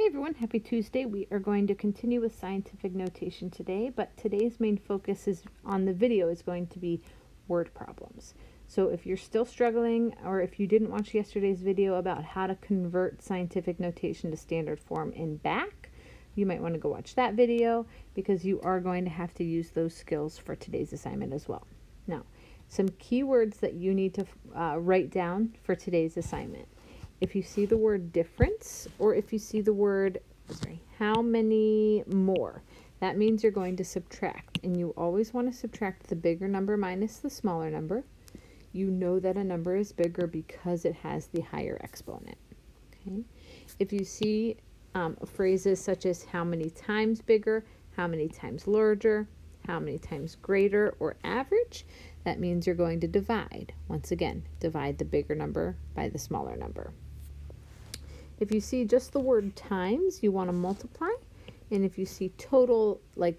Hey everyone, happy Tuesday. We are going to continue with scientific notation today, but today's main focus is on the video is going to be word problems. So if you're still struggling, or if you didn't watch yesterday's video about how to convert scientific notation to standard form in BAC, you might want to go watch that video because you are going to have to use those skills for today's assignment as well. Now, some keywords that you need to write down for today's assignment. If you see the word difference, or if you see the word, how many more, that means you're going to subtract. And you always want to subtract the bigger number minus the smaller number. You know that a number is bigger because it has the higher exponent. Okay. If you see phrases such as how many times bigger, how many times larger, how many times greater, or average, that means you're going to divide. Once again, divide the bigger number by the smaller number. If you see just the word times, you want to multiply. And if you see total, like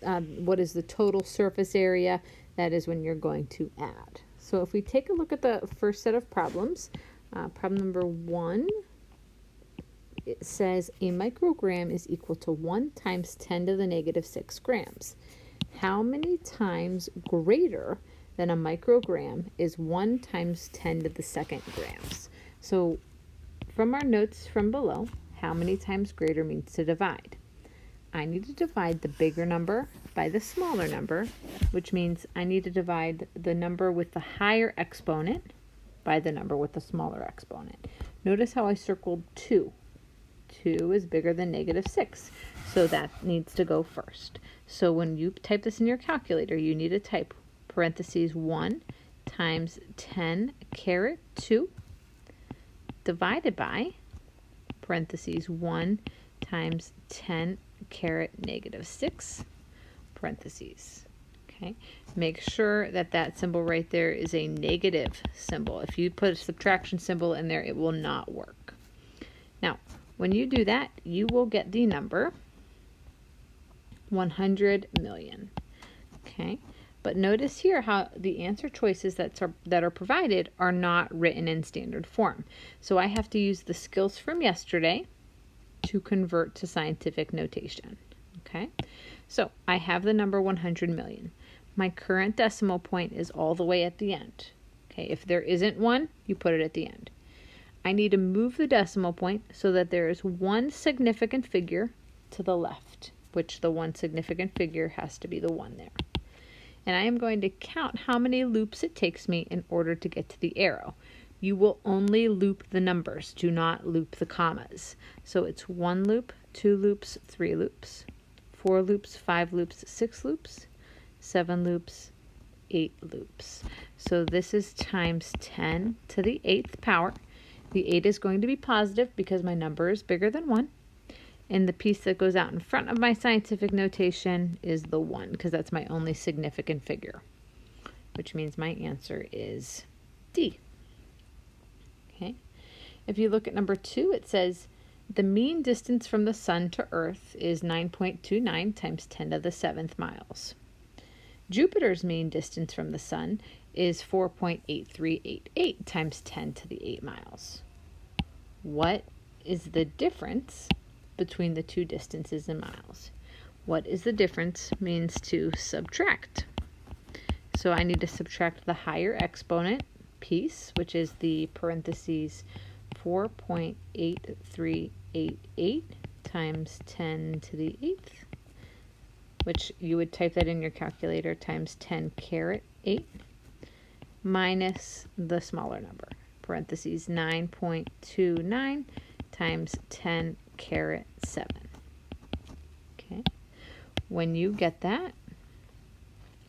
what is the total surface area, that is when you're going to add. So if we take a look at the first set of problems, problem number 1, it says a microgram is equal to 1 times 10 to the negative 6 grams. How many times greater than a microgram is 1 times 10 to the second grams? So from our notes from below, how many times greater means to divide. I need to divide the bigger number by the smaller number, which means I need to divide the number with the higher exponent by the number with the smaller exponent. Notice how I circled 2. 2 is bigger than negative 6, so that needs to go first. So when you type this in your calculator, you need to type parentheses 1 times 10 caret 2 divided by parentheses 1 times 10 caret negative 6 parentheses. Okay, make sure that that symbol right there is a negative symbol. If you put a subtraction symbol in there, it will not work. Now, when you do that, you will get the number 100 million. Okay, but notice here how the answer choices that are provided are not written in standard form. So I have to use the skills from yesterday to convert to scientific notation. Okay, so I have the number 100 million. My current decimal point is all the way at the end. Okay, if there isn't one, you put it at the end. I need to move the decimal point so that there is one significant figure to the left, which the one significant figure has to be the 1 there. And I am going to count how many loops it takes me in order to get to the arrow. You will only loop the numbers, do not loop the commas. So it's 1 loop, 2 loops, 3 loops, 4 loops, 5 loops, 6 loops, 7 loops, 8 loops. So this is times 10 to the 8th power. The 8 is going to be positive because my number is bigger than 1. And the piece that goes out in front of my scientific notation is the 1, because that's my only significant figure, which means my answer is D. Okay. If you look at number 2, it says the mean distance from the sun to Earth is 9.29 times 10 to the 7th miles. Jupiter's mean distance from the sun is 4.8388 times 10 to the 8 miles. What is the difference between the two distances in miles? What is the difference means to subtract. So I need to subtract the higher exponent piece, which is the parentheses 4.8388 times 10 to the 8th, which you would type that in your calculator, times 10 caret 8, minus the smaller number, parentheses 9.29 times 10 caret 7. Okay, when you get that,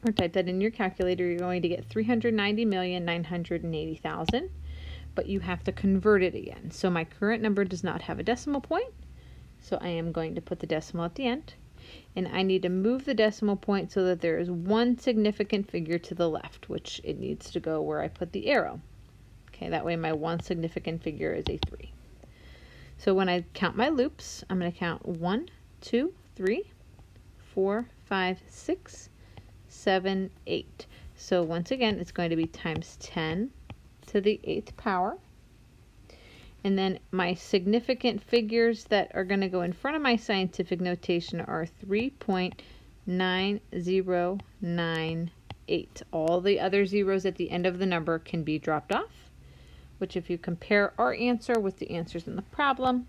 or type that in your calculator, you're going to get 390,980,000, but you have to convert it again. So my current number does not have a decimal point, so I am going to put the decimal at the end, and I need to move the decimal point so that there is one significant figure to the left, which it needs to go where I put the arrow. Okay, that way my one significant figure is a 3. So when I count my loops, I'm going to count 1, 2, 3, 4, 5, 6, 7, 8. So once again, it's going to be times 10 to the 8th power. And then my significant figures that are going to go in front of my scientific notation are 3.9098. All the other zeros at the end of the number can be dropped off, which if you compare our answer with the answers in the problem,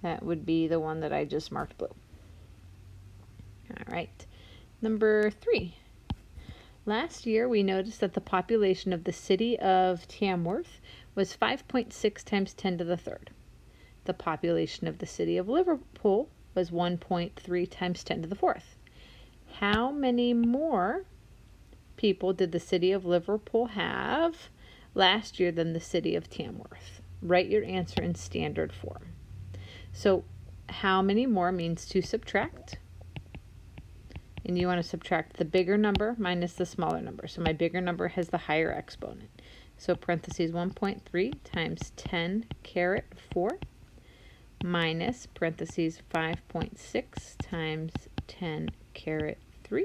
that would be the one that I just marked blue. All right, number 3. Last year, we noticed that the population of the city of Tamworth was 5.6 times 10 to the third. The population of the city of Liverpool was 1.3 times 10 to the fourth. How many more people did the city of Liverpool have last year than the city of Tamworth? Write your answer in standard form. So how many more means to subtract. And you want to subtract the bigger number minus the smaller number. So my bigger number has the higher exponent. So parentheses 1.3 times 10 caret 4 minus parentheses 5.6 times 10 caret 3.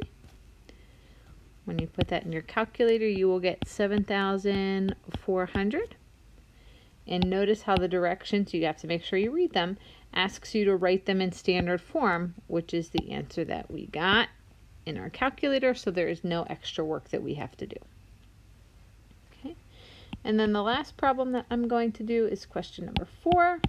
When you put that in your calculator, you will get 7,400. And notice how the directions, you have to make sure you read them, asks you to write them in standard form, which is the answer that we got in our calculator, so there is no extra work that we have to do. Okay, and then the last problem that I'm going to do is question number 4.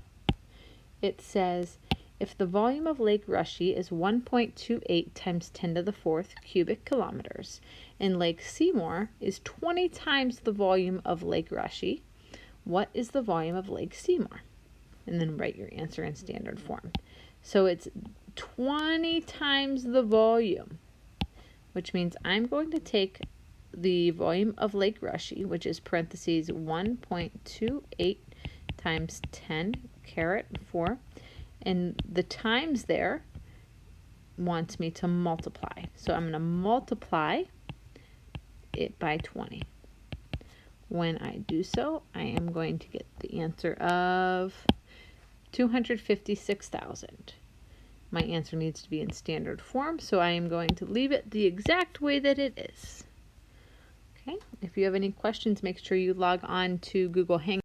It says, if the volume of Lake Rushy is 1.28 times 10 to the fourth cubic kilometers, and Lake Seymour is 20 times the volume of Lake Rushy, what is the volume of Lake Seymour? And then write your answer in standard form. So it's 20 times the volume, which means I'm going to take the volume of Lake Rushy, which is parentheses 1.28 times 10 caret 4, and the times there wants me to multiply. So I'm going to multiply it by 20. When I do so, I am going to get the answer of 256,000. My answer needs to be in standard form, so I am going to leave it the exact way that it is. Okay, if you have any questions, make sure you log on to Google Hangouts.